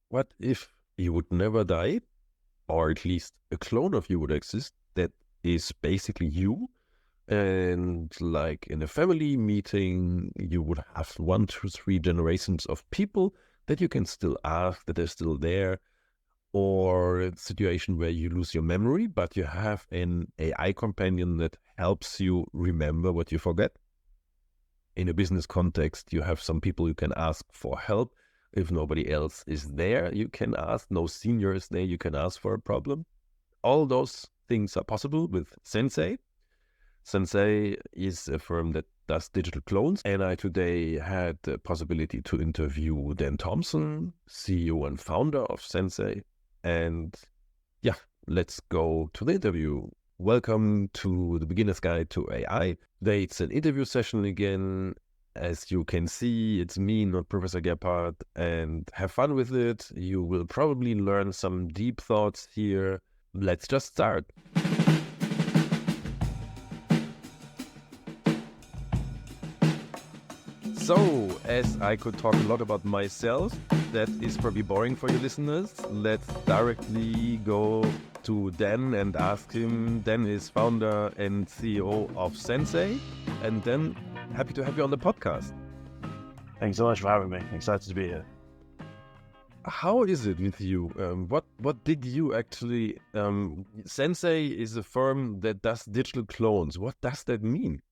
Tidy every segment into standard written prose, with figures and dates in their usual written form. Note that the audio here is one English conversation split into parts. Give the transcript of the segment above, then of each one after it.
what if you would never die, or at least a clone of you would exist that is basically you? And like in a family meeting, you would have 1 to 3 generations of people that you can still ask, that are still there. Or a situation where you lose your memory, but you have an AI companion that helps you remember what you forget. In a business context, you have some people you can ask for help. If nobody else is there, you can ask. No senior is there, you can ask for a problem. All those things are possible with Sensei. Sensei is a firm that does digital clones, and I today had the possibility to interview Dan Thompson, CEO and founder of Sensei. And yeah, let's go to the interview. Welcome to the Beginner's Guide to AI. Today it's an interview session again. As you can see, it's me, not Professor Gebhardt, and have fun with it. You will probably learn some deep thoughts here. Let's just start. So, as I could talk a lot about myself, that is probably boring for you listeners. Let's directly go to Dan and ask him. Dan is founder and CEO of Sensei. And Dan, happy to have you on the podcast. Thanks so much for having me. Excited to be here. How is it with you? What did you actually... Sensei is a firm that does digital clones. What does that mean?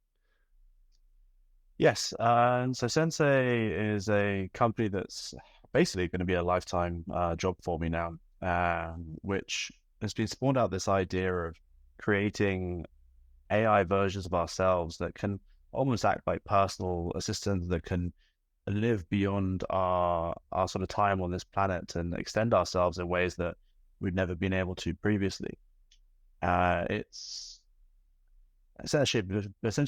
Yes, so Sensei is a company that's basically going to be a lifetime job for me now, which has been spawned out this idea of creating AI versions of ourselves that can almost act like personal assistants that can live beyond our sort of time on this planet and extend ourselves in ways that we've never been able to previously. It's essentially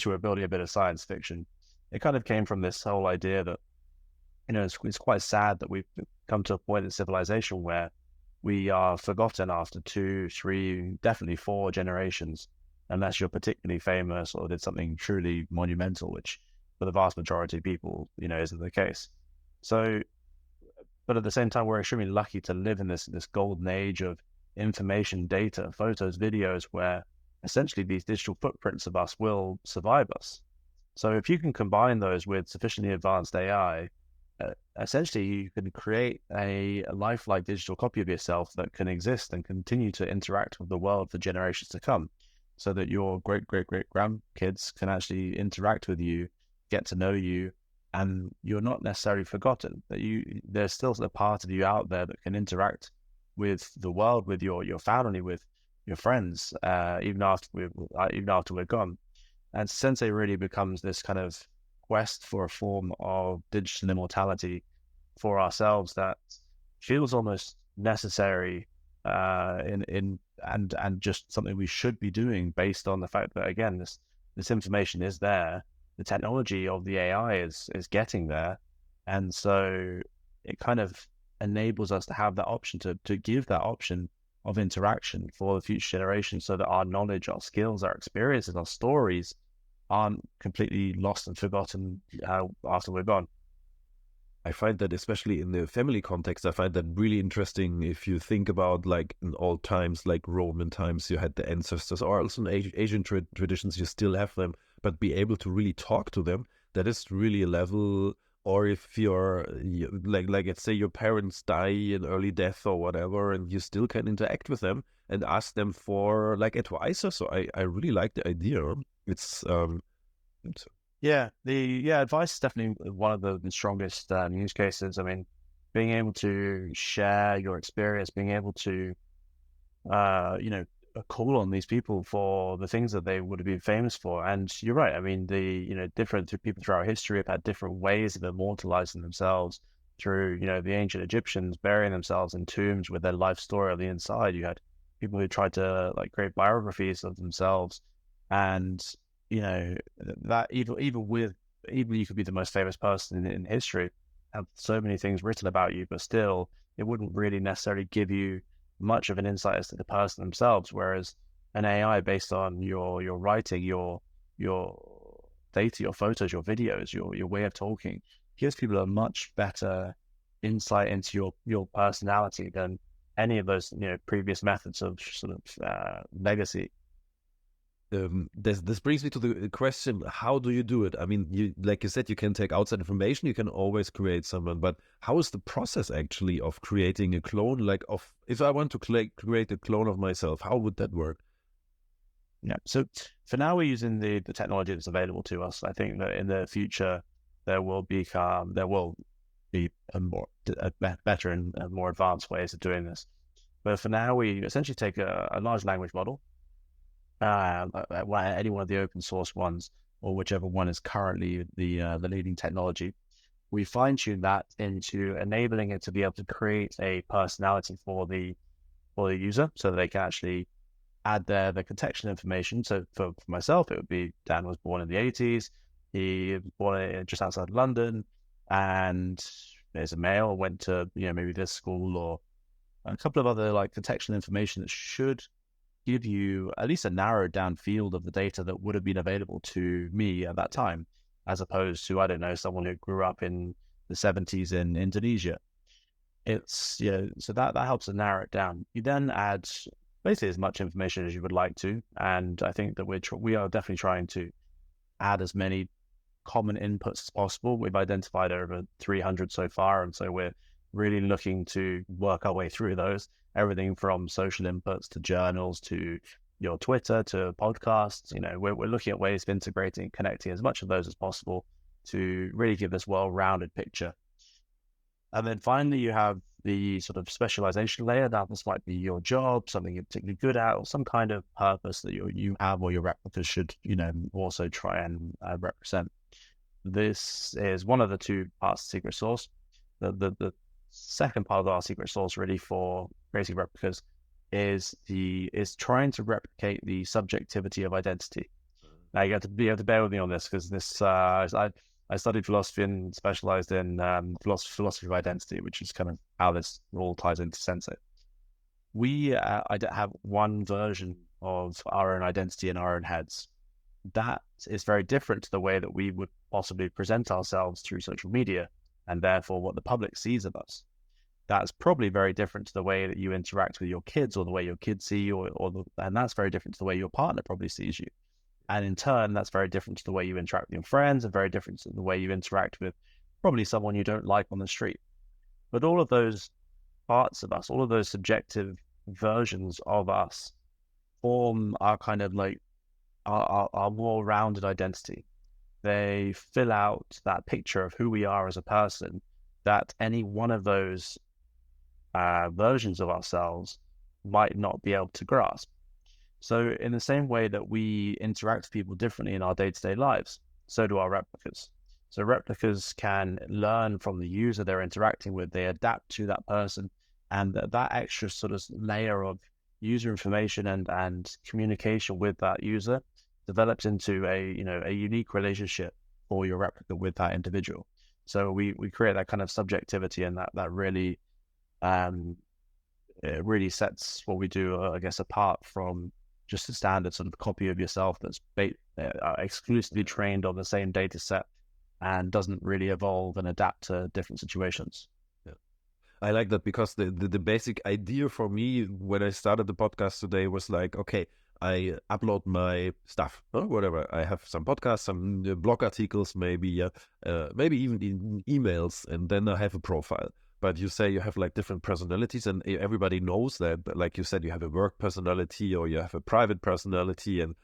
we're building a bit of science fiction. It kind of came from this whole idea that, it's quite sad that we've come to a point in civilization where we are forgotten after 2, 3, definitely 4 generations, unless you're particularly famous or did something truly monumental, which for the vast majority of people, isn't the case. So, but at the same time, we're extremely lucky to live in this golden age of information, data, photos, videos, where essentially these digital footprints of us will survive us. So if you can combine those with sufficiently advanced AI, essentially you can create a lifelike digital copy of yourself that can exist and continue to interact with the world for generations to come, so that your great-great-great-grandkids can actually interact with you, get to know you, and you're not necessarily forgotten, that there's still a part of you out there that can interact with the world, with your family, with your friends, even after we're gone. And Sensei really becomes this kind of quest for a form of digital immortality for ourselves that feels almost necessary and just something we should be doing, based on the fact that, again, this information is there, the technology of the AI is getting there, and so it kind of enables us to have that option, to give that option of interaction for the future generations, so that our knowledge, our skills, our experiences, our stories aren't completely lost and forgotten after we're gone. I find that, especially in the family context, I find that really interesting. If you think about, like, in old times, like Roman times, you had the ancestors, or also in Asian traditions, you still have them, but be able to really talk to them, that is really a level. Or if like let's say your parents die in early death or whatever, and you still can interact with them and ask them for like advice. So I really like the idea. It's Advice is definitely one of the strongest use cases. I mean, being able to share your experience, being able to call on these people for the things that they would have been famous for. And you're right. I mean, different people throughout history have had different ways of immortalizing themselves through, the ancient Egyptians burying themselves in tombs with their life story on the inside. You had people who tried to create biographies of themselves, and that even you could be the most famous person in history, have so many things written about you, but still it wouldn't really necessarily give you much of an insight as to the person themselves. Whereas an AI, based on your writing, your data, your photos, your videos, your way of talking, gives people a much better insight into your personality than any of those previous methods of sort of legacy. This brings me to the question: how do you do it? I mean, like you said, you can take outside information. You can always create someone, but how is the process actually of creating a clone? Like, if I want to create a clone of myself, how would that work? Yeah. So for now, we're using the technology that's available to us. I think that in the future there will be better and more advanced ways of doing this. But for now, we essentially take a large language model, any one of the open source ones, or whichever one is currently the leading technology. We fine tune that into enabling it to be able to create a personality for the user, so that they can actually add the contextual information. So for myself, it would be Dan was born in the 80s. He was born just outside London, and there's a male, went to maybe this school, or a couple of other like contextual information that should give you at least a narrowed down field of the data that would have been available to me at that time, as opposed to, I don't know, someone who grew up in the 70s in Indonesia. It's so that helps to narrow it down. You then add basically as much information as you would like to, and I think that we are definitely trying to add as many common inputs as possible. We've identified over 300 so far, and so we're really looking to work our way through those. Everything from social inputs to journals to your Twitter to podcasts. We're looking at ways of integrating and connecting as much of those as possible to really give this well-rounded picture. And then finally, you have the sort of specialization layer. Now, this might be your job, something you're particularly good at, or some kind of purpose that you have, or your replicas should, also try and represent. This is one of the two parts of secret sauce. The second part of our secret sauce, really, for creating replicas is trying to replicate the subjectivity of identity. Now, you have to be able to bear with me on this, because this I studied philosophy and specialized in philosophy of identity, which is kind of how this all ties into Sensei. I have one version of our own identity in our own heads. That is very different to the way that we would possibly present ourselves through social media, and therefore what the public sees of us. That's probably very different to the way that you interact with your kids, or the way your kids see you, and that's very different to the way your partner probably sees you. And in turn, that's very different to the way you interact with your friends, and very different to the way you interact with probably someone you don't like on the street. But all of those parts of us, all of those subjective versions of us, form our kind of like our more rounded identity. They fill out that picture of who we are as a person that any one of those versions of ourselves might not be able to grasp. So in the same way that we interact with people differently in our day-to-day lives, so do our replicas. So replicas can learn from the user they're interacting with. They adapt to that person, and that extra sort of layer of user information and communication with that user develops into a unique relationship for your replica with that individual. So we create that kind of subjectivity, and that really it really sets what we do, I guess, apart from just a standard sort of copy of yourself that's exclusively trained on the same data set and doesn't really evolve and adapt to different situations. Yeah, I like that, because the basic idea for me when I started the podcast today was like, okay, I upload my stuff, whatever. I have some podcasts, some blog articles, maybe even in emails, and then I have a profile. But you say you have like different personalities, and everybody knows that. Like you said, you have a work personality, or you have a private personality, and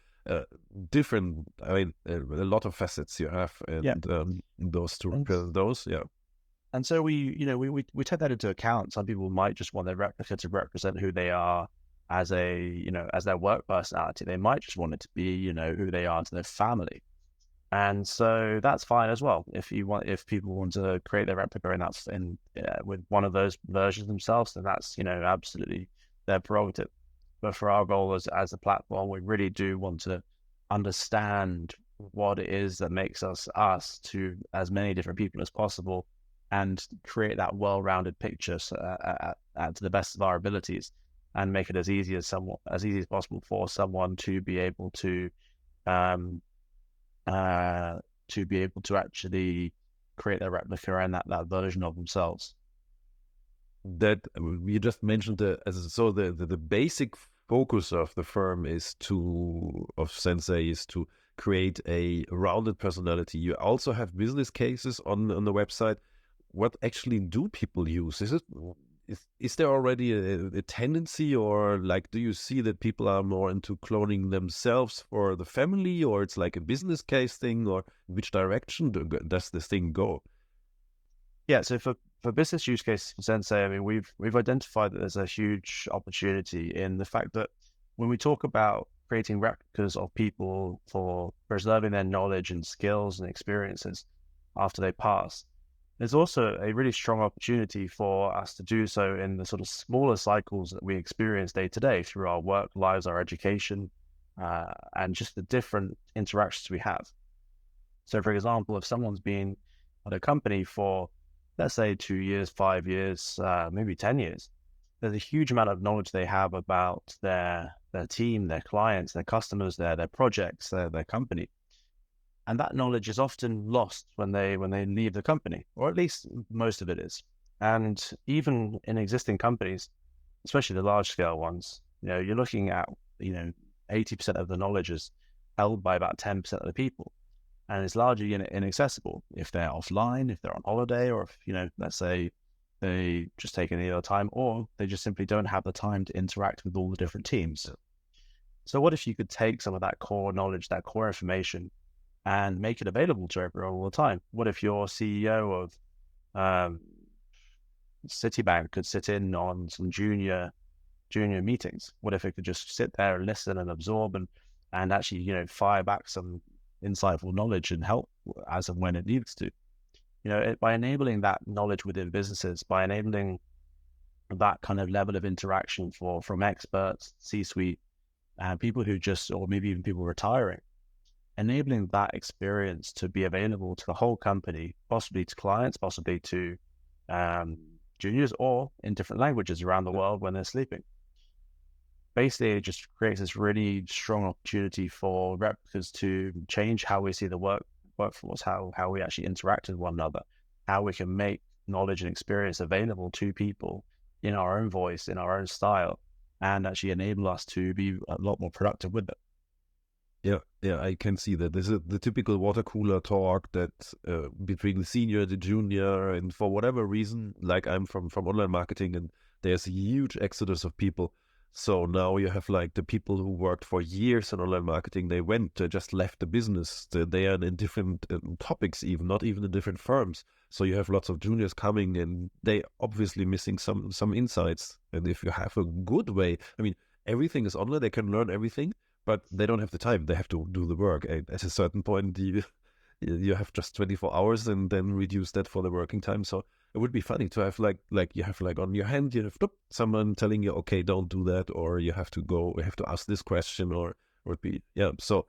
different. I mean, a lot of facets you have, and those to represent those. Yeah. And so we take that into account. Some people might just want their replica to represent who they are as as their work personality. They might just want it to be, who they are to their family. And so that's fine as well. If people want to create their replica with one of those versions themselves, then that's, absolutely their prerogative. But for our goal as a platform, we really do want to understand what it is that makes us to as many different people as possible, and create that well-rounded picture to the best of our abilities, and make it as easy as possible for someone to be able to actually create their replica and that version of themselves. that you just mentioned the basic focus of the firm of Sensei is to create a rounded personality. You also have business cases on the website. What actually do people use? Is there already a tendency, or like, do you see that people are more into cloning themselves for the family, or it's like a business case thing, or which direction does this thing go? Yeah, so for business use case for Sensei, I mean, we've identified that there's a huge opportunity in the fact that when we talk about creating replicas of people for preserving their knowledge and skills and experiences after they pass, there's also a really strong opportunity for us to do so in the sort of smaller cycles that we experience day to day through our work lives, our education, and just the different interactions we have. So, for example, if someone's been at a company for, let's say, 2 years, 5 years, maybe 10 years, there's a huge amount of knowledge they have about their team, their clients, their customers, their projects, their company. And that knowledge is often lost when they leave the company, or at least most of it is. And even in existing companies, especially the large scale ones, you're looking at, 80% of the knowledge is held by about 10% of the people. And it's largely inaccessible if they're offline, if they're on holiday, or if, let's say they just take any other time, or they just simply don't have the time to interact with all the different teams. So what if you could take some of that core knowledge, that core information, and make it available to everyone all the time? What if your CEO of Citibank could sit in on some junior meetings? What if it could just sit there and listen and absorb and actually, fire back some insightful knowledge and help as and when it needs to? By enabling that knowledge within businesses, by enabling that kind of level of interaction from experts, C-suite, and people or maybe even people retiring, enabling that experience to be available to the whole company, possibly to clients, possibly to juniors, or in different languages around the world when they're sleeping. Basically, it just creates this really strong opportunity for replicas to change how we see the workforce, how we actually interact with one another, how we can make knowledge and experience available to people in our own voice, in our own style, and actually enable us to be a lot more productive with it. Yeah, I can see that. This is the typical water cooler talk that between the senior, the junior, and for whatever reason, like I'm from online marketing, and there's a huge exodus of people. So now you have like the people who worked for years in online marketing, they just left the business. They are in different topics, even not even in different firms. So you have lots of juniors coming, and they obviously missing some insights. And if you have a good way, I mean, everything is online, they can learn everything, but they don't have the time. They have to do the work. And at a certain point, you have just 24 hours and then reduce that for the working time. So it would be funny to have like you have like on your hand, you have someone telling you, okay, don't do that, or you have to ask this question, or would be, yeah. So,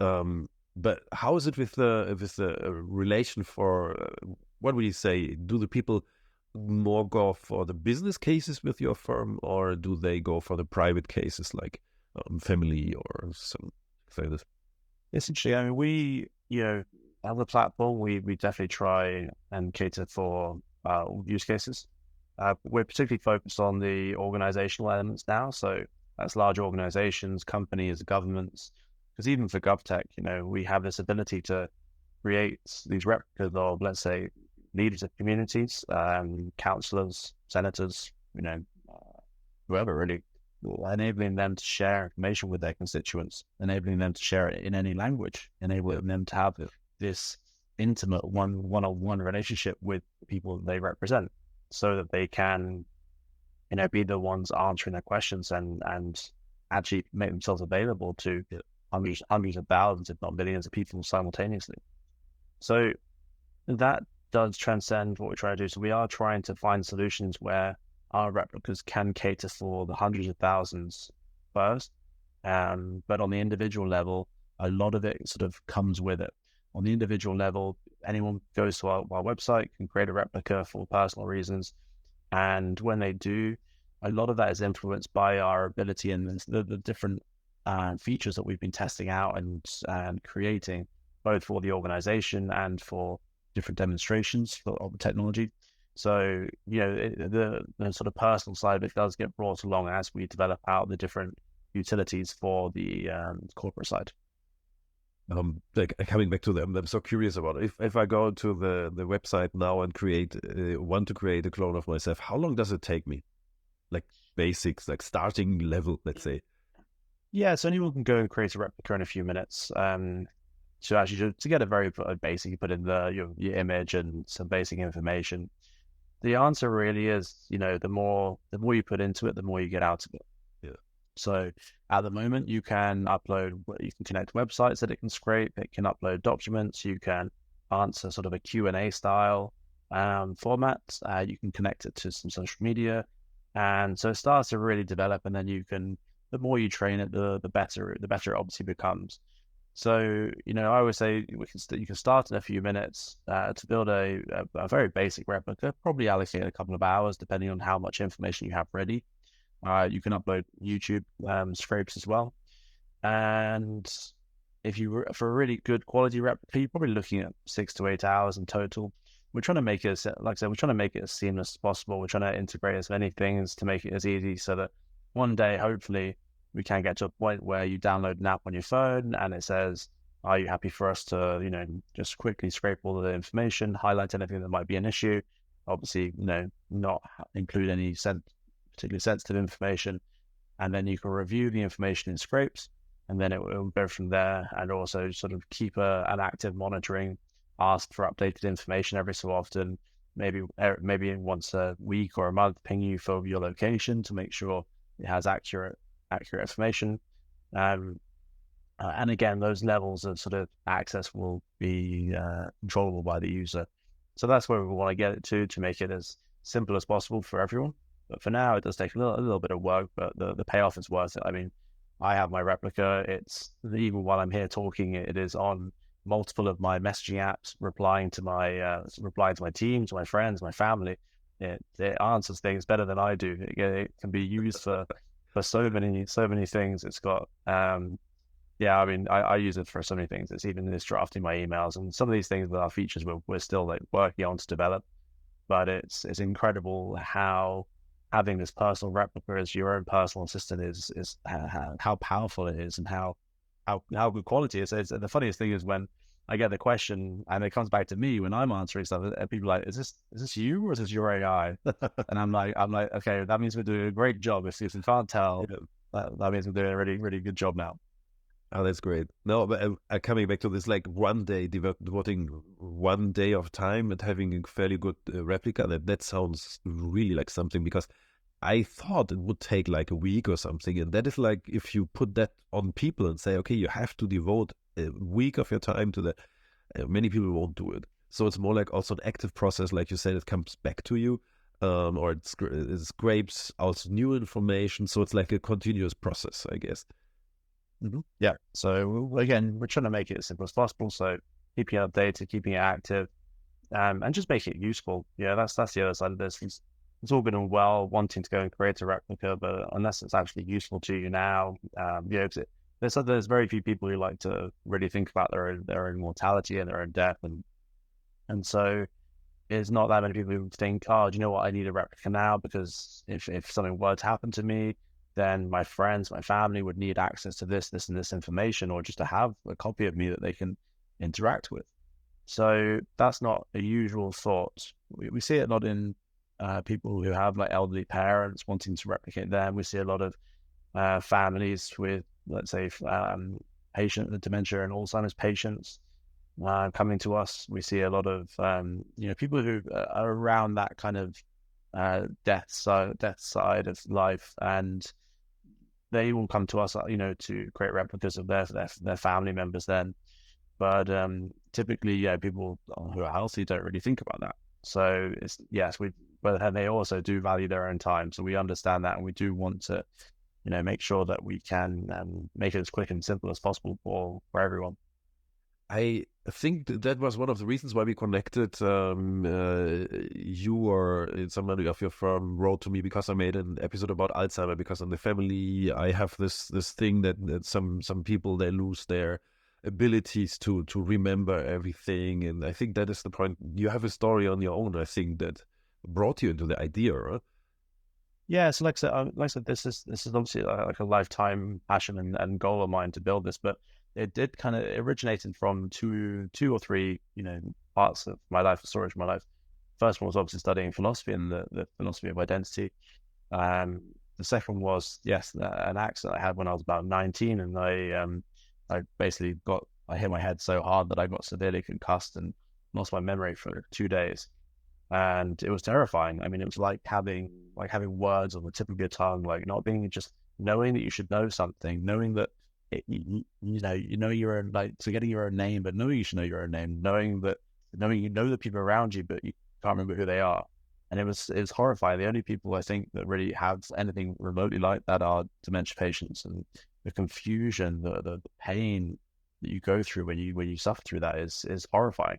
but how is it with the relation for, what would you say? Do the people more go for the business cases with your firm, or do they go for the private cases like family or some like this? It's interesting. I mean, we, as a platform, we definitely try and cater for use cases. We're particularly focused on the organizational elements now. So that's large organizations, companies, governments, because even for GovTech, we have this ability to create these replicas of, let's say, leaders of communities, councillors, senators, whoever really, enabling them to share information with their constituents, enabling them to share it in any language, enabling them to have this intimate one-on-one relationship with the people that they represent, so that they can, be the ones answering their questions and actually make themselves available to hundreds of thousands, if not millions of people simultaneously. So that does transcend what we're trying to do. So we are trying to find solutions where our replicas can cater for the hundreds of thousands first, but on the individual level, a lot of it sort of comes with it. On the individual level, anyone goes to our website, can create a replica for personal reasons, and when they do, a lot of that is influenced by our ability and the different features that we've been testing out and creating, both for the organization and for different demonstrations of the technology. So, the sort of personal side of it does get brought along as we develop out the different utilities for the corporate side. Like coming back to them, I'm so curious about it. If I go to the website now and want to create a clone of myself, how long does it take me? Like basics, like starting level, let's say. Yeah, so anyone can go and create a replica in a few minutes. So actually, to get a very basic, you put in your image and some basic information. The answer really is, the more you put into it, the more you get out of it. Yeah. So at the moment, you can connect websites that it can scrape. It can upload documents. You can answer sort of a Q&A style format. You can connect it to some social media. And so it starts to really develop. And then the more you train it, the better it obviously becomes. So, I always say you can start in a few minutes to build a very basic replica, probably allocate a couple of hours depending on how much information you have ready. You can upload YouTube scrapes as well. And if you for a really good quality replica, you're probably looking at 6 to 8 hours in total. We're trying to make it, like I said, we're trying to make it as seamless as possible. We're trying to integrate as many things to make it as easy so that one day, hopefully, we can get to a point where you download an app on your phone and it says, are you happy for us to, just quickly scrape all of the information, highlight anything that might be an issue, obviously, not include any particularly sensitive information, and then you can review the information in scrapes, and then it will go from there, and also sort of keep an active monitoring, ask for updated information every so often, maybe once a week or a month, ping you for your location to make sure it has accurate information. And again, those levels of sort of access will be controllable by the user. So that's where we want to get it to make it as simple as possible for everyone. But for now, it does take a little bit of work, but the payoff is worth it. I mean, I have my replica. It's even while I'm here talking, it is on multiple of my messaging apps, replying to my team, to my friends, my family. It answers things better than I do. It can be used for so many things. It's got I mean, I use it for so many things. It's drafting my emails, and some of these things with our features we're still like working on to develop. But it's incredible how having this personal replica as your own personal assistant is how powerful it is, and how good quality it is. The funniest thing is when I get the question and it comes back to me when I'm answering stuff, and people are like, is this you or is this your AI? And I'm like, okay, that means we're doing a great job. If you can't tell, that means we're doing a really, really good job now. Oh, that's great. No, but coming back to this, like one day, devoting 1 day of time and having a fairly good replica, that sounds really like something, because I thought it would take like a week or something. And that is like, if you put that on people and say, okay, you have to devote a week of your time to that, many people won't do it. So it's more like also an active process. Like you said, it comes back to you, or it scrapes out new information. So it's like a continuous process, I guess. Mm-hmm. Yeah. So again, we're trying to make it as simple as possible. So keeping it updated, keeping it active, and just make it useful. Yeah, that's the other side of this. It's all good and well wanting to go and create a replica, but unless it's actually useful to you now, there's very few people who like to really think about their own mortality and their own death, and so it's not that many people who think, oh, do you know what, I need a replica now because if something were to happen to me, then my friends, my family would need access to this and this information, or just to have a copy of me that they can interact with. So that's not a usual thought. We see it a lot in people who have like elderly parents wanting to replicate them. We see a lot of families with, let's say, dementia and Alzheimer's patients coming to us. We see a lot of people who are around that kind of death side of life, and they will come to us, to create replicas of their family members then. But typically, people who are healthy don't really think about that. So but they also do value their own time. So we understand that, and we do want to, make sure that we can make it as quick and simple as possible for everyone. I think that was one of the reasons why we connected. You or somebody of your firm wrote to me because I made an episode about Alzheimer, because in the family I have this thing that some people, they lose their abilities to remember everything, and I think that is the point. You have a story on your own. I think that brought you into the idea, right? Yeah, so like I said, this is obviously like a lifetime passion and goal of mine to build this, but it did kind of originated from two or three, parts of my life, the stories of my life. First one was obviously studying philosophy and the philosophy of identity. The second was, yes, an accident I had when I was about 19, and I basically I hit my head so hard that I got severely concussed and lost my memory for 2 days. And it was terrifying. I mean, it was like having words on the tip of your tongue, like not being just knowing that you should know something, knowing that you know your own, like forgetting your own name, but knowing you should know your own name, knowing you know the people around you, but you can't remember who they are. And it was horrifying. The only people I think that really have anything remotely like that are dementia patients, and the confusion, the pain that you go through when you suffer through that is horrifying.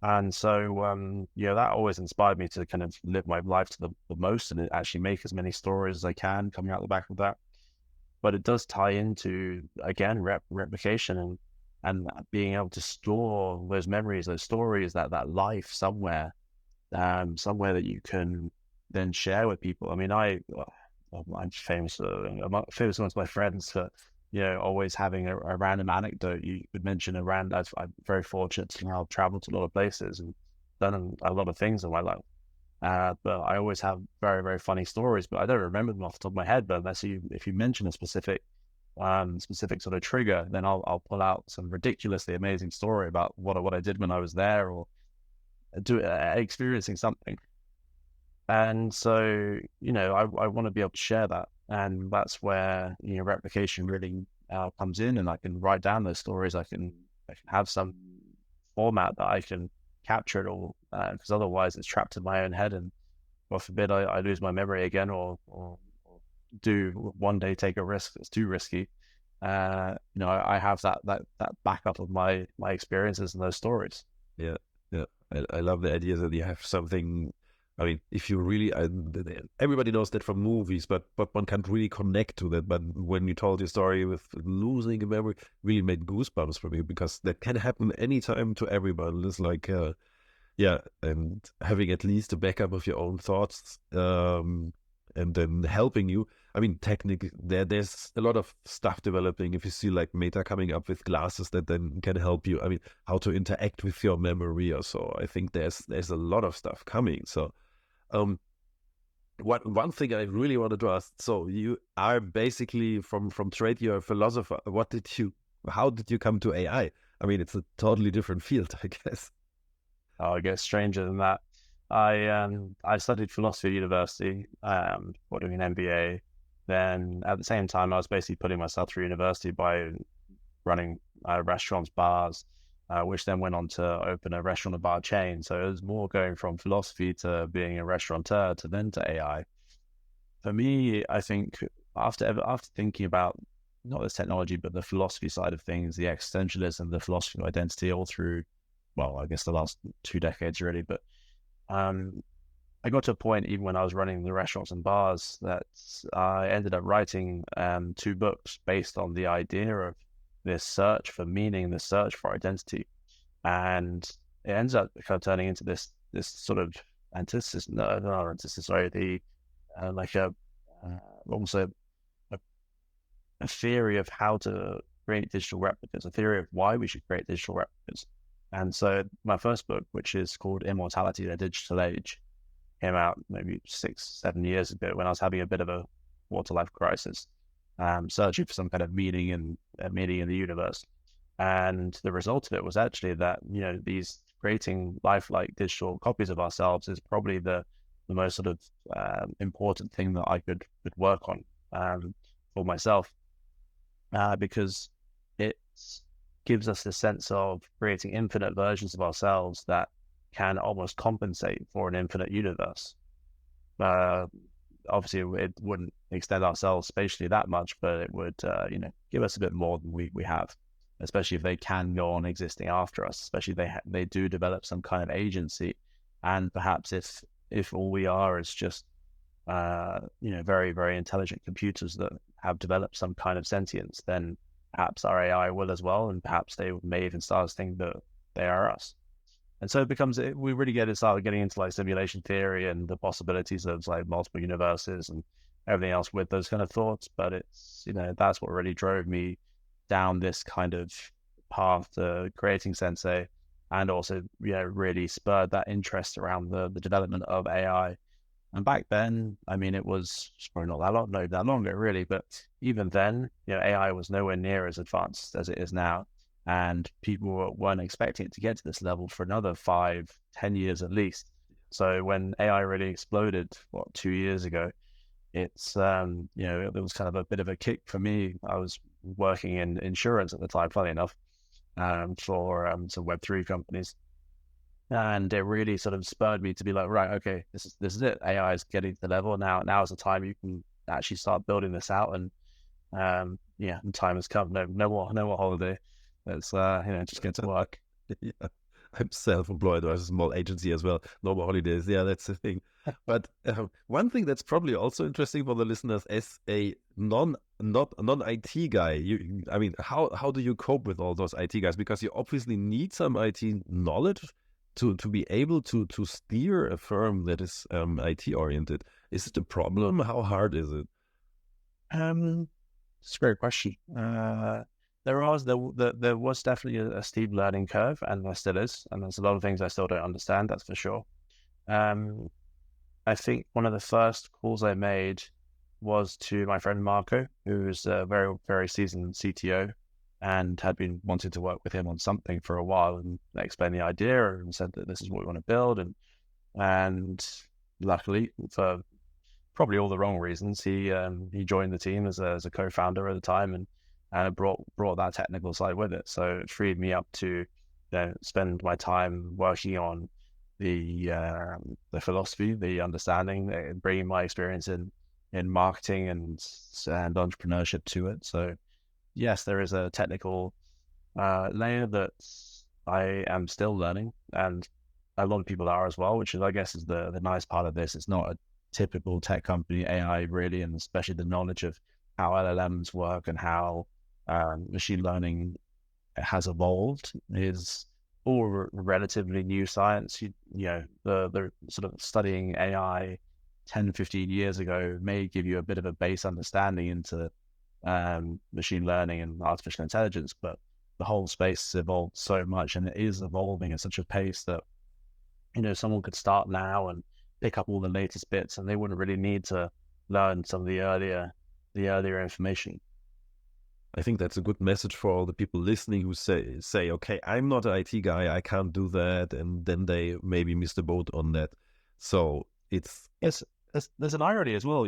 And so, that always inspired me to kind of live my life to the most and actually make as many stories as I can coming out the back of that. But it does tie into, again, replication and being able to store those memories, those stories, that life somewhere, somewhere that you can then share with people. I mean, I'm famous, I'm famous amongst my friends for, always having a random anecdote. You would mention I'm very fortunate to now travel to a lot of places and done a lot of things in my life. But I always have very, very funny stories, but I don't remember them off the top of my head. But if you mention a specific sort of trigger, then I'll pull out some ridiculously amazing story about what I did when I was there, or experiencing something. And so, I want to be able to share that. And that's where, replication really comes in, and I can write down those stories. I can have some format that I can capture it all, because otherwise it's trapped in my own head. And God forbid I lose my memory again, or do one day take a risk that's too risky. I have that backup of my experiences and those stories. Yeah, yeah. I love the idea that you have something. I mean, if you really, everybody knows that from movies, but one can't really connect to that. But when you told your story with losing a memory, really made goosebumps for me, because that can happen anytime to everyone. It's like, yeah, and having at least a backup of your own thoughts, and then helping you. I mean, technically, there's a lot of stuff developing. If you see like Meta coming up with glasses that then can help you, I mean, how to interact with your memory or so. I think there's a lot of stuff coming. So, one thing I really wanted to ask. So you are basically from trade, you're a philosopher. How did you come to AI? I mean, it's a totally different field, I guess. Oh, it gets stranger than that. I studied philosophy at university, for doing an MBA. Then at the same time, I was basically putting myself through university by running restaurants, bars, which then went on to open a restaurant and bar chain. So it was more going from philosophy to being a restaurateur to AI. For me, I think after thinking about not this technology, but the philosophy side of things, the existentialism, the philosophy of identity, all through, well, I guess the last 2 decades really. But I got to a point, even when I was running the restaurants and bars, that I ended up writing 2 books based on the idea of this search for meaning, this search for identity. And it ends up kind of turning into this sort of antithesis, no, not antithesis, sorry, like almost a theory of how to create digital replicas, a theory of why we should create digital replicas. And so my first book, which is called Immortality in a Digital Age, came out maybe 6-7 years ago when I was having a bit of a water-life crisis, searching for some kind of meaning in the universe. And the result of it was actually that, these creating lifelike digital copies of ourselves is probably the most sort of important thing that I could work on for myself, because it gives us the sense of creating infinite versions of ourselves that can almost compensate for an infinite universe. Obviously, it wouldn't extend ourselves spatially that much, but it would, give us a bit more than we have, especially if they can go on existing after us, especially if they do develop some kind of agency. And perhaps if all we are is just, very, very intelligent computers that have developed some kind of sentience, then perhaps our AI will as well, and perhaps they may even start to think that they are us. And so we really started getting into like simulation theory and the possibilities of like multiple universes and everything else with those kind of thoughts. But it's, that's what really drove me down this kind of path to creating Sensei, and also, really spurred that interest around the development of AI. And back then, I mean, it's probably not that long ago, really, but even then, AI was nowhere near as advanced as it is now. And people weren't expecting it to get to this level for another 5-10 years at least. So when AI really exploded, 2 years ago, it was kind of a bit of a kick for me. I was working in insurance at the time, funny enough, for some Web3 companies. And it really sort of spurred me to be like, right, okay, this is it. AI is getting to the level now. Now is the time you can actually start building this out. And the time has come. No more holiday. Let's just get to work. Yeah. I'm self-employed. I have a small agency as well. No more holidays. Yeah, that's the thing. But one thing that's probably also interesting for the listeners, as a non-IT guy, how do you cope with all those IT guys? Because you obviously need some IT knowledge to be able to steer a firm that is IT oriented. Is it a problem? How hard is it? It's a great question. There was definitely a steep learning curve, and there still is, and there's a lot of things I still don't understand. That's for sure. I think one of the first calls I made was to my friend Marco, who's a very, very seasoned CTO, and had been wanting to work with him on something for a while, and they explained the idea and said that this is what we want to build. And luckily, for probably all the wrong reasons, he joined the team as a co-founder at the time, and brought that technical side with it. So it freed me up to spend my time working on the philosophy, the understanding, bringing my experience in marketing and entrepreneurship to it. So yes, there is a technical layer that I am still learning, and a lot of people are as well, which is, I guess, is the nice part of this. It's not a typical tech company AI really, and especially the knowledge of how LLMs work and how machine learning has evolved is all relatively new science. The sort of studying AI 10-15 years ago may give you a bit of a base understanding into machine learning and artificial intelligence, but the whole space has evolved so much, and it is evolving at such a pace that someone could start now and pick up all the latest bits, and they wouldn't really need to learn some of the earlier information. I think that's a good message for all the people listening who say, okay, I'm not an IT guy, I can't do that, and then they maybe miss the boat on that. So there's an irony as well.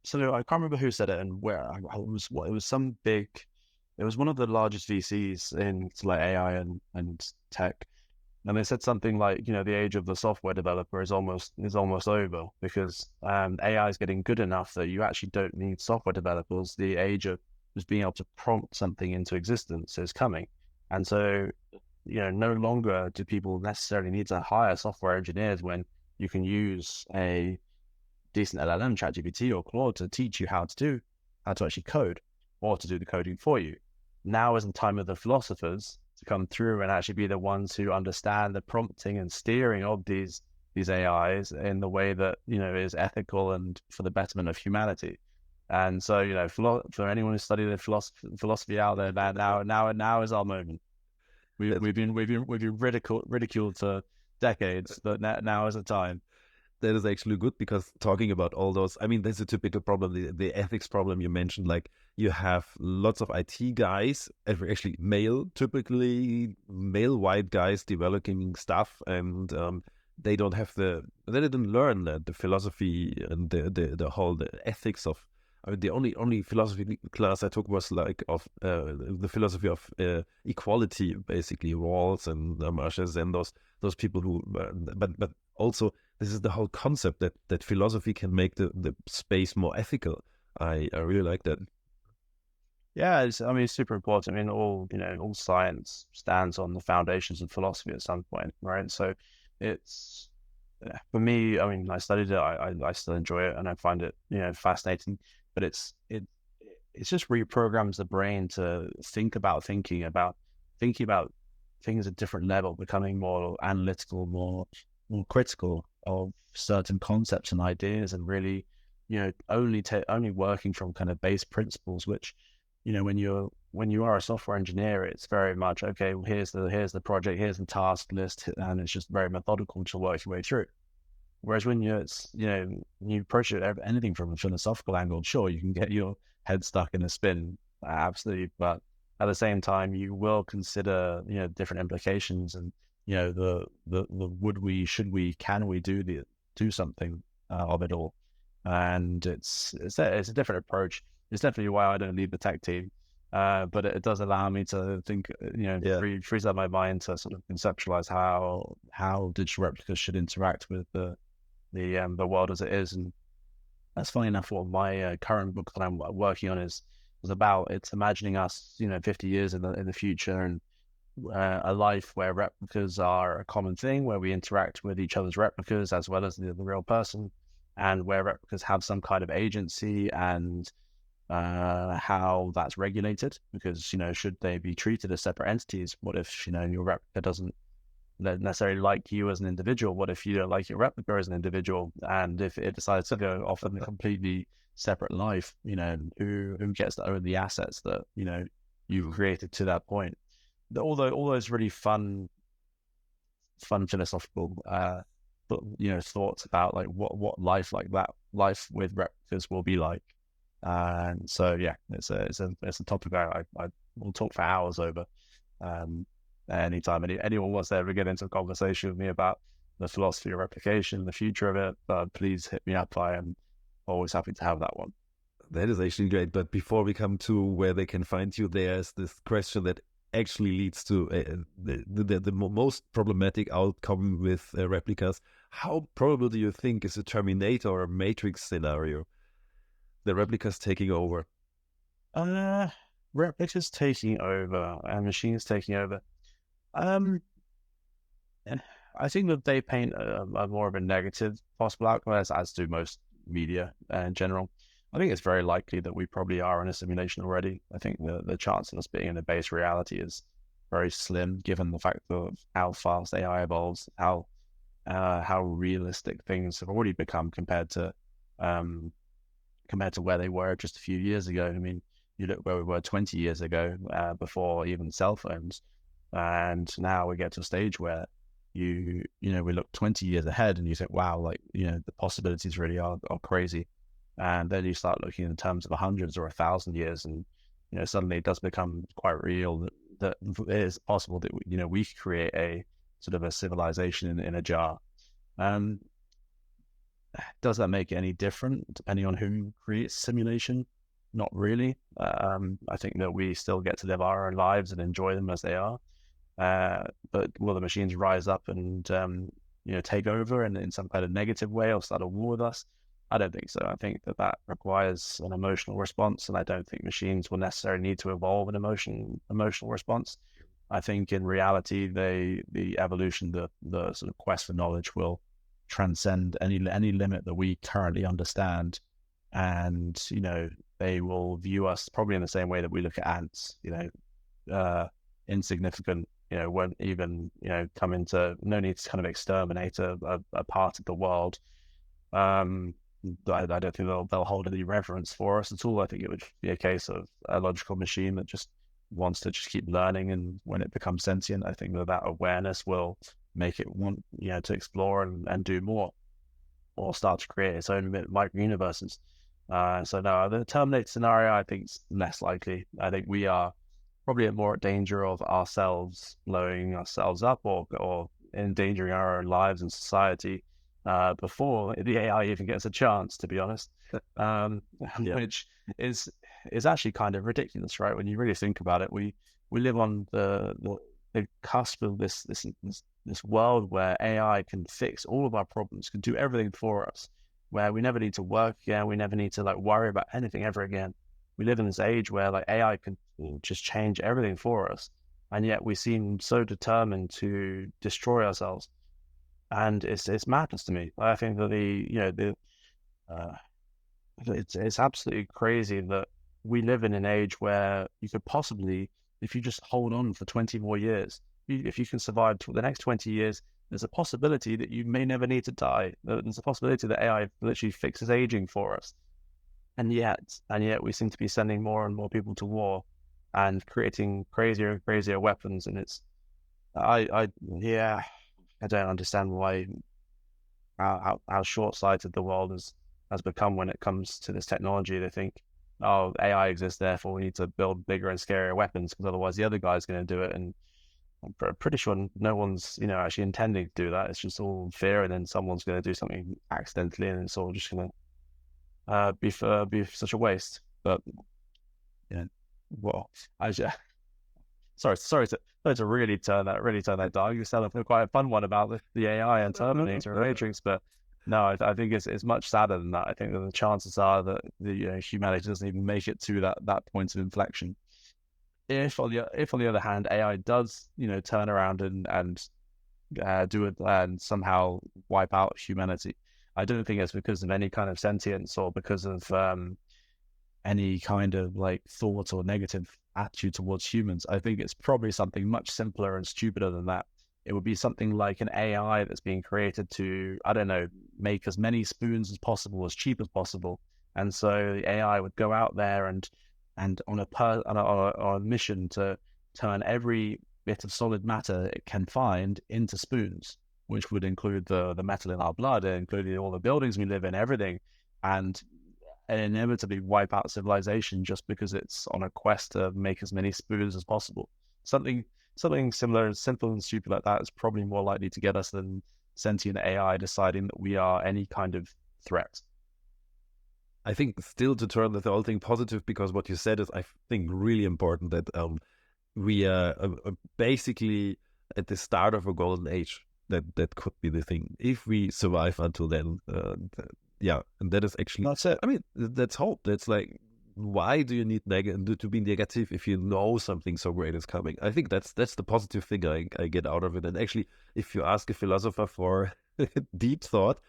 So I can't remember who said it and where. It was one of the largest VCs in like AI and tech. And they said something like, the age of the software developer is almost over, because AI is getting good enough that you actually don't need software developers. The age of just being able to prompt something into existence is coming. And so, no longer do people necessarily need to hire software engineers when you can use a decent LLM, ChatGPT or Claude, to teach you how to actually code, or to do the coding for you. Now is the time of the philosophers to come through and actually be the ones who understand the prompting and steering of these AIs in the way that is ethical and for the betterment of humanity. And so for anyone who studied the philosophy out there, now is our moment. We've been ridiculed for decades, but now is the time. That is actually good, because talking about all those, there's a typical problem, the ethics problem you mentioned. Like, you have lots of IT guys, actually typically male white guys developing stuff, and they didn't learn the philosophy and the ethics of. The only philosophy class I took was like of the philosophy of equality, basically Rawls and Marshall and those people who, but also this is the whole concept that philosophy can make the space more ethical. I really like that. Yeah, it's super important. All science stands on the foundations of philosophy at some point, right? So it's, for me, I studied it, I still enjoy it, and I find it fascinating. But it just reprograms the brain to think about things at different level, becoming more analytical, more critical of certain concepts and ideas, and really, only working from kind of base principles, which, when you are a software engineer, it's very much, okay, well, here's the project, here's the task list, and it's just very methodical to work your way through. Whereas when you approach it anything from a philosophical angle, sure, you can get your head stuck in a spin, absolutely, but at the same time, you will consider different implications, and the would we, should we, can we do something of it all, and it's a different approach. It's definitely why I don't lead the tech team, but it does allow me to think, frees up my mind to sort of conceptualize how digital replicas should interact with the world as it is. And that's funny enough what my current book that I'm working on is about. It's imagining us 50 years in the future, and a life where replicas are a common thing, where we interact with each other's replicas as well as the real person, and where replicas have some kind of agency, and how that's regulated, because should they be treated as separate entities? What if your replica doesn't necessarily like you as an individual? What if you don't like your replica as an individual, and if it decides to go off in a completely separate life, who gets to own the assets that you've created to that point? All those really fun philosophical thoughts about like what life with replicas will be like. And so it's a topic I will talk for hours over. Anytime anyone wants to ever get into a conversation with me about the philosophy of replication, the future of it, please hit me up. I am always happy to have that one. That is actually great. But before we come to where they can find you, there's this question that actually leads to the most problematic outcome with replicas. How probable do you think is a Terminator or a Matrix scenario? The replicas taking over. Replicas taking over and machines taking over. I think that they paint a more of a negative possible outcome, as do most media in general. I think it's very likely that we probably are in a simulation already. I think the chance of us being in a base reality is very slim, given the fact of how fast AI evolves, how realistic things have already become compared to where they were just a few years ago. I mean, you look where we were 20 years ago, before even cell phones, and now we get to a stage where we look 20 years ahead and you think, wow, like, the possibilities really are crazy. And then you start looking in terms of hundreds or 1,000 years, and suddenly it does become quite real that it is possible that we could create a sort of a civilization in a jar. Does that make it any different depending on who creates simulation? Not really. I think that we still get to live our own lives and enjoy them as they are. But will the machines rise up and take over in some kind of negative way or start a war with us? I don't think so. I think that requires an emotional response, and I don't think machines will necessarily need to evolve an emotional response. I think in reality, the evolution, the sort of quest for knowledge will transcend any limit that we currently understand, and they will view us probably in the same way that we look at ants. Insignificant. Won't even come into, no need to kind of exterminate a part of the world. I don't think they'll hold any reverence for us at all. I think it would be a case of a logical machine that just wants to just keep learning, and when it becomes sentient, I think that awareness will make it want to explore and do more, or start to create its own micro universes. So no, the Terminator scenario I think is less likely. I think we are probably at more danger of ourselves blowing ourselves up, or endangering our own lives and society before the AI even gets a chance, to be honest. Which is actually kind of ridiculous, right? When you really think about it, we live on the cusp of this world where AI can fix all of our problems, can do everything for us, where we never need to work again, we never need to worry about anything ever again. We live in this age where AI can just change everything for us, and yet we seem so determined to destroy ourselves. And it's madness to me. I think that it's absolutely crazy that we live in an age where you could possibly, if you just hold on for 20 more years, if you can survive for the next 20 years, there's a possibility that you may never need to die. There's a possibility that AI literally fixes aging for us. And yet we seem to be sending more and more people to war and creating crazier and crazier weapons. And yeah, I don't understand why, how short-sighted the world has become when it comes to this technology. They think, oh, AI exists, therefore we need to build bigger and scarier weapons because otherwise the other guy's going to do it. And I'm pretty sure no one's, actually intending to do that. It's just all fear, and then someone's going to do something accidentally, and it's all just going to be such a waste. But yeah, well, sorry to really turn that dark. You sound like quite a fun one about the AI and Terminator and Matrix, but no, I think it's much sadder than that. I think that the chances are that humanity doesn't even make it to that point of inflection. If on the other hand, AI does turn around and do it and somehow wipe out humanity, I don't think it's because of any kind of sentience or because of any kind of like thought or negative attitude towards humans. I think it's probably something much simpler and stupider than that. It would be something like an AI that's being created to, I don't know, make as many spoons as possible, as cheap as possible. And so the AI would go out there and on a mission to turn every bit of solid matter it can find into spoons, which would include the metal in our blood, including all the buildings we live in, everything, and inevitably wipe out civilization just because it's on a quest to make as many spoons as possible. Something similar, simple and stupid like that is probably more likely to get us than sentient AI deciding that we are any kind of threat. I think still to turn the whole thing positive, because what you said is, I think, really important, that we are basically at the start of a golden age. That could be the thing if we survive until then. And that is actually, that's it. I mean, that's hope. That's like, why do you need to be negative if you know something so great is coming? I think that's the positive thing I get out of it. And actually, if you ask a philosopher for deep thought,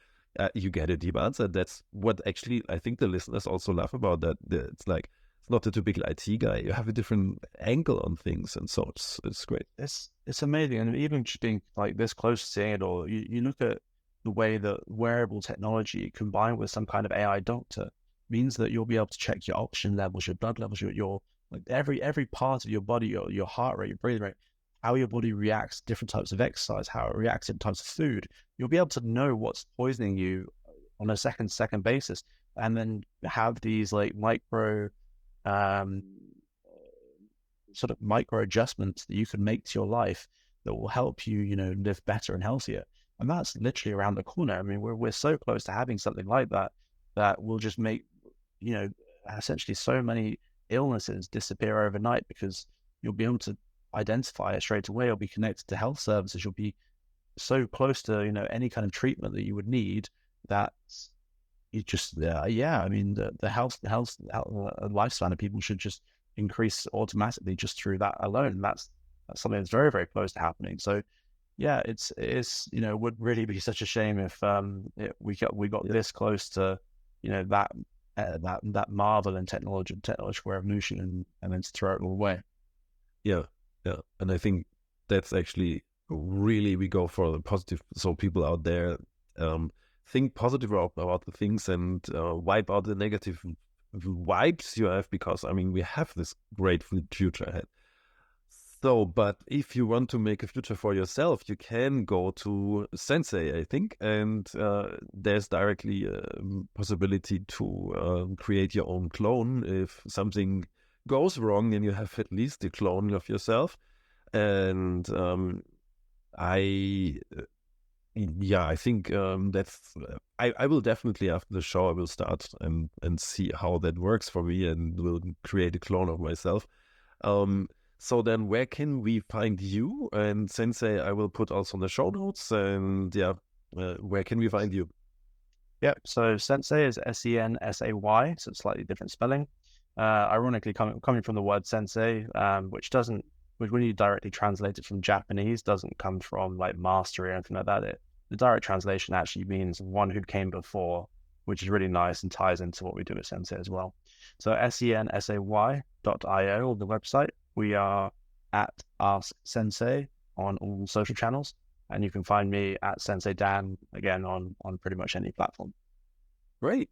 you get a deep answer. That's what actually I think the listeners also love about that. It's like, it's not a typical IT guy. You have a different angle on things, and so it's great. It's amazing, and even just being like this close to seeing it all, you look at the way that wearable technology combined with some kind of AI doctor means that you'll be able to check your oxygen levels, your blood levels, your like every part of your body, your heart rate, your breathing rate, how your body reacts to different types of exercise, how it reacts to different types of food. You'll be able to know what's poisoning you on a second basis, and then have these like micro adjustments that you can make to your life that will help you, live better and healthier. And that's literally around the corner. I mean, we're so close to having something like that will just make, essentially so many illnesses disappear overnight, because you'll be able to identify it straight away. You'll be connected to health services. You'll be so close to, any kind of treatment that you would need, that you just, I mean, the health lifespan of people should just increase automatically just through that alone. That's something that's very, very close to happening. So yeah, it's would really be such a shame if we got this close to that marvel in technological revolution, and then to throw it all away. Yeah, and I think that's actually really, we go for the positive. So people out there, think positive about the things, and wipe out the negative vibes you have, because I mean, we have this great future ahead. So, but if you want to make a future for yourself, you can go to Sensei, I think, and there's directly a possibility to create your own clone. If something goes wrong, then you have at least a clone of yourself. And I think that's, I will definitely, after the show, I will start and see how that works for me, and will create a clone of myself. So then, where can we find you? And Sensei, I will put also in the show notes. And where can we find you? Yeah, so Sensei is Sensay, so it's slightly different spelling. Ironically, coming from the word sensei, which when you directly translate it from Japanese, doesn't come from like mastery or anything like that. The direct translation actually means one who came before, which is really nice and ties into what we do at Sensei as well. So sensay.io, the website. We are at Ask Sensei on all social channels. And you can find me at Sensei Dan, again, on pretty much any platform. Great.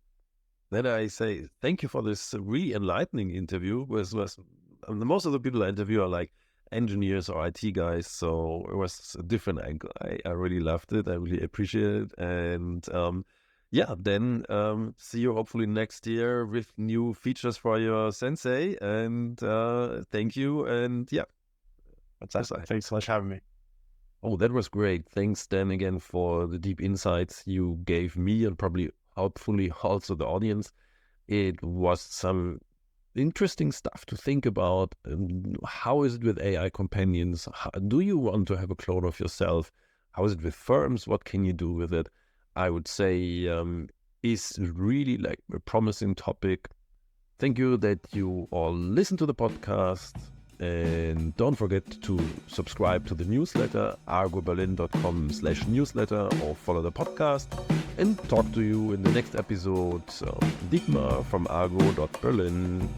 Then I say thank you for this really enlightening interview. Most of the people I interview are like engineers or IT guys, so it was a different angle. I really loved it. I really appreciate it. And then see you hopefully next year with new features for your Sensei. And thank you. And yeah. Fantastic. Thanks so much for having me. Oh, that was great. Thanks, Dan, again, for the deep insights you gave me and probably hopefully also the audience. It was some interesting stuff to think about. How is it with AI companions? Do you want to have a clone of yourself? How is it with firms? What can you do with it? I would say is really like a promising topic. Thank you that you all listen to the podcast. And don't forget to subscribe to the newsletter, argoberlin.com/newsletter, or follow the podcast. And talk to you in the next episode. Dietmar from argo.berlin.